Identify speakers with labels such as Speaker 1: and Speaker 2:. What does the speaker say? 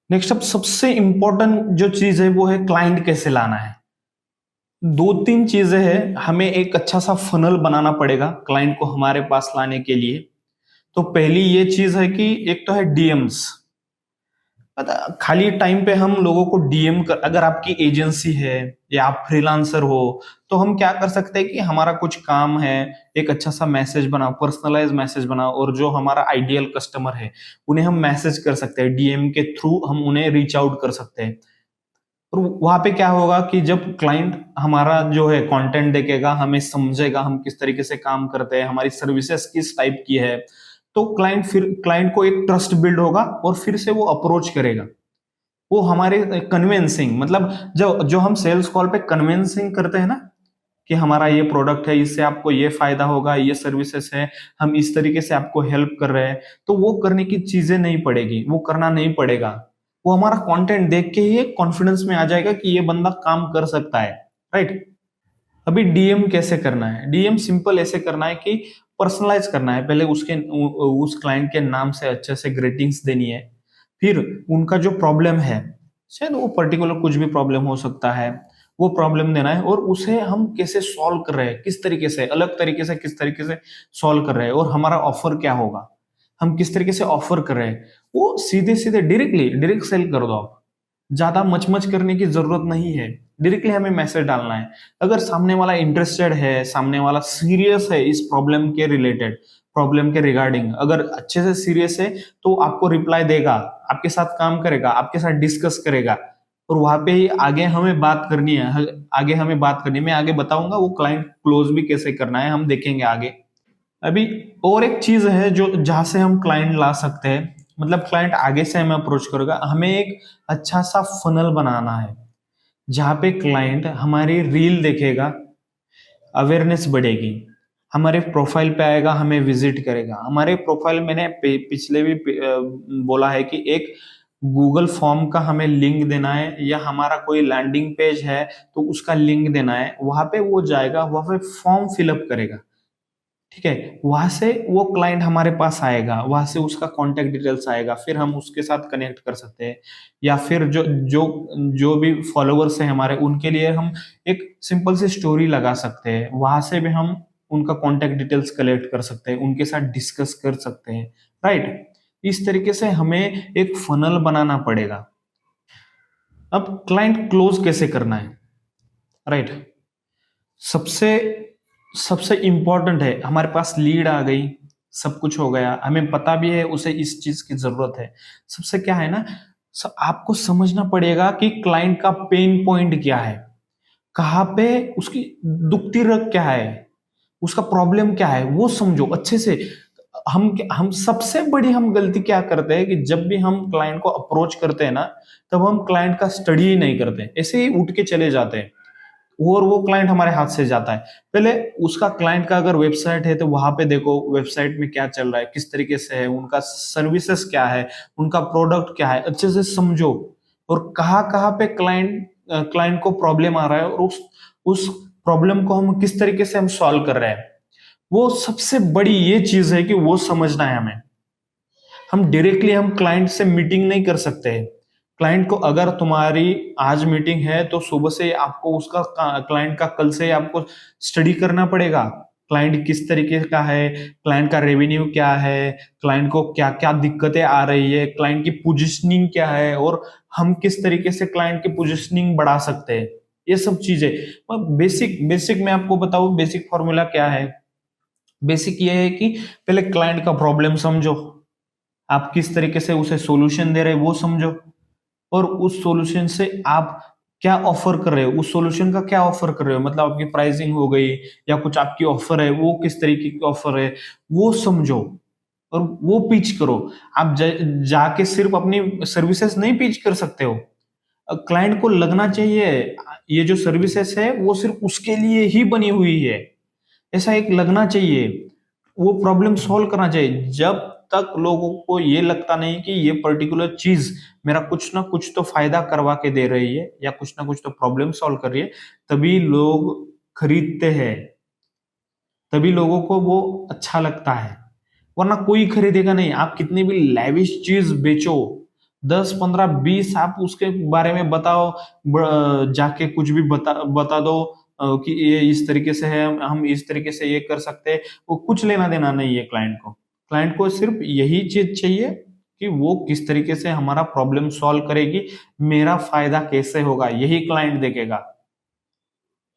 Speaker 1: Next अब सबसे important जो चीज है वो है क्लाइंट कैसे लाना है। दो तीन चीजें हैं, हमें एक अच्छा सा फनल बनाना पड़ेगा क्लाइंट को हमारे पास लाने के लिए। तो पहली ये चीज है कि एक तो है डीएम्स। पता, खाली टाइम पे हम लोगों को डीएम कर, अगर आपकी एजेंसी है या आप फ्रीलांसर हो तो हम क्या कर सकते हैं कि हमारा कुछ काम है, एक अच्छा सा मैसेज बनाओ, पर्सनलाइज मैसेज बनाओ, और जो हमारा आइडियल कस्टमर है उन्हें हम मैसेज कर सकते हैं, डीएम के थ्रू हम उन्हें रीच आउट कर सकते हैं। और वहां पे क्या होगा कि जब क्लाइंट हमारा जो है कंटेंट देखेगा, हमें समझेगा हम किस तरीके से काम करते हैं, हमारी सर्विसेज किस टाइप की है, तो क्लाइंट को एक ट्रस्ट बिल्ड होगा और फिर से वो अप्रोच करेगा। वो हमारे कन्विंसिंग, मतलब जो जो हम सेल्स कॉल पे कन्विंसिंग करते हैं ना कि हमारा ये प्रोडक्ट है, इससे आपको ये फायदा होगा, ये सर्विसेज है, हम इस तरीके से आपको हेल्प कर रहे हैं, तो वो करने की चीजें नहीं पड़ेगी, वो करना नहीं पड़ेगा। वो हमारा कंटेंट देख के ही एक कॉन्फिडेंस में आ जाएगा कि ये बंदा काम कर सकता है। राइट। अभी डीएम कैसे करना है? डीएम सिंपल ऐसे करना है कि पर्सनलाइज करना है। पहले उस क्लाइंट के नाम से अच्छे से ग्रीटिंग्स देनी है। फिर उनका जो प्रॉब्लम है, शायद वो पर्टिकुलर कुछ भी प्रॉब्लम हो सकता है, वो प्रॉब्लम देना है, और उसे हम कैसे सॉल्व कर रहे हैं, किस तरीके से, अलग तरीके से किस तरीके से सॉल्व कर रहे हैं, और हमारा ऑफर क्या होगा, हम किस तरीके से ऑफर कर रहे हैं। वो सीधे सीधे डायरेक्ट सेल कर दो आप। ज्यादा मच करने की जरूरत नहीं है, डायरेक्टली हमें मैसेज डालना है। अगर सामने वाला इंटरेस्टेड है, सामने वाला सीरियस है इस प्रॉब्लम के रिलेटेड, प्रॉब्लम के रिगार्डिंग, अगर अच्छे से सीरियस है तो आपको रिप्लाई देगा, आपके साथ काम करेगा, आपके साथ डिस्कस करेगा, और वहां पे ही आगे हमें बात करनी है। आगे हमें बात करनी है, मैं आगे बताऊंगा वो क्लाइंट क्लोज भी कैसे करना है, हम देखेंगे आगे। अभी और एक चीज है जो जहां से हम क्लाइंट ला सकते हैं, मतलब क्लाइंट आगे से हमें अप्रोच करेगा, हमें एक अच्छा सा फनल बनाना है जहां पे क्लाइंट हमारी रील देखेगा, अवेयरनेस बढ़ेगी, हमारे प्रोफाइल पे आएगा, हमें विजिट करेगा। हमारे प्रोफाइल मैंने पिछले भी बोला है कि एक गूगल फॉर्म का हमें लिंक देना है, या हमारा कोई लैंडिंग पेज है तो उसका लिंक देना है, वहां पे वो जाएगा, वहां पे फॉर्म फिलअप करेगा। ठीक है, वहां से वो क्लाइंट हमारे पास आएगा, वहां से उसका कॉन्टेक्ट डिटेल्स आएगा, फिर हम उसके साथ कनेक्ट कर सकते हैं। या फिर जो जो जो भी फॉलोअर्स हैं हमारे, उनके लिए हम एक सिंपल सी स्टोरी लगा सकते हैं, वहां से भी हम उनका कॉन्टेक्ट डिटेल्स कलेक्ट कर सकते हैं, उनके साथ डिस्कस कर सकते हैं। राइट। इस तरीके से हमें एक फनल बनाना पड़ेगा। अब क्लाइंट क्लोज कैसे करना है? राइट। सबसे सबसे इंपॉर्टेंट है, हमारे पास लीड आ गई, सब कुछ हो गया, हमें पता भी है उसे इस चीज की जरूरत है। सबसे क्या है ना, आपको समझना पड़ेगा कि क्लाइंट का पेन पॉइंट क्या है, कहाँ पे उसकी दुखती रग क्या है, उसका प्रॉब्लम क्या है, वो समझो अच्छे से। हम सबसे बड़ी हम गलती क्या करते हैं कि जब भी हम क्लाइंट को अप्रोच करते हैं ना, तब हम क्लाइंट का स्टडी ही नहीं करते, ऐसे ही उठ के चले जाते हैं, और वो क्लाइंट हमारे हाथ से जाता है। पहले उसका क्लाइंट का अगर वेबसाइट है तो वहां पे देखो वेबसाइट में क्या चल रहा है, किस तरीके से है, उनका सर्विसेज क्या है, उनका प्रोडक्ट क्या है, अच्छे से समझो। और कहाँ कहाँ पे क्लाइंट को प्रॉब्लम आ रहा है, और उस प्रॉब्लम को हम किस तरीके से हम सॉल्व कर रहे हैं, वो सबसे बड़ी ये चीज है कि वो समझना है हमें। हम डायरेक्टली हम क्लाइंट से मीटिंग नहीं कर सकते हैं। क्लाइंट को, अगर तुम्हारी आज मीटिंग है तो सुबह से आपको उसका क्लाइंट का कल से आपको स्टडी करना पड़ेगा। क्लाइंट किस तरीके का है, क्लाइंट का रेवेन्यू क्या है, क्लाइंट को क्या क्या दिक्कतें आ रही है, क्लाइंट की पोजिशनिंग क्या है, और हम किस तरीके से क्लाइंट की पोजिशनिंग बढ़ा सकते हैं, ये सब चीजें। बेसिक बेसिक मैं आपको बताऊं, बेसिक फॉर्मूला क्या है। बेसिक ये है कि पहले क्लाइंट का प्रॉब्लम समझो, आप किस तरीके से उसे सॉल्यूशन दे रहे हैं वो समझो, और उस सॉल्यूशन से आप क्या ऑफर कर रहे हो, उस सॉल्यूशन का क्या ऑफर कर रहे हो, मतलब आपकी प्राइसिंग हो गई या कुछ आपकी ऑफर है, वो किस तरीके की ऑफर है वो समझो, और वो पिच करो। आप जाके सिर्फ अपनी सर्विसेज नहीं पिच कर सकते हो, क्लाइंट को लगना चाहिए ये जो सर्विसेज है वो सिर्फ उसके लिए ही बनी हुई है, ऐसा एक लगना चाहिए। वो प्रॉब्लम सॉल्व करना चाहिए। जब तक लोगों को ये लगता नहीं कि ये पर्टिकुलर चीज मेरा कुछ ना कुछ तो फायदा करवा के दे रही है, या कुछ ना कुछ तो प्रॉब्लम सॉल्व कर रही है, तभी लोग खरीदते हैं, तभी लोगों को वो अच्छा लगता है, वरना कोई खरीदेगा नहीं। आप कितनी भी लैविश चीज बेचो, 10 15 20 आप उसके बारे में बताओ, जाके कुछ भी बता दो कि ये इस तरीके से है, हम इस तरीके से ये कर सकते हैं। वो कुछ लेना देना नहीं है क्लाइंट को। क्लाइंट को सिर्फ यही चीज चाहिए कि वो किस तरीके से हमारा प्रॉब्लम सॉल्व करेगी, मेरा फायदा कैसे होगा, यही क्लाइंट देखेगा।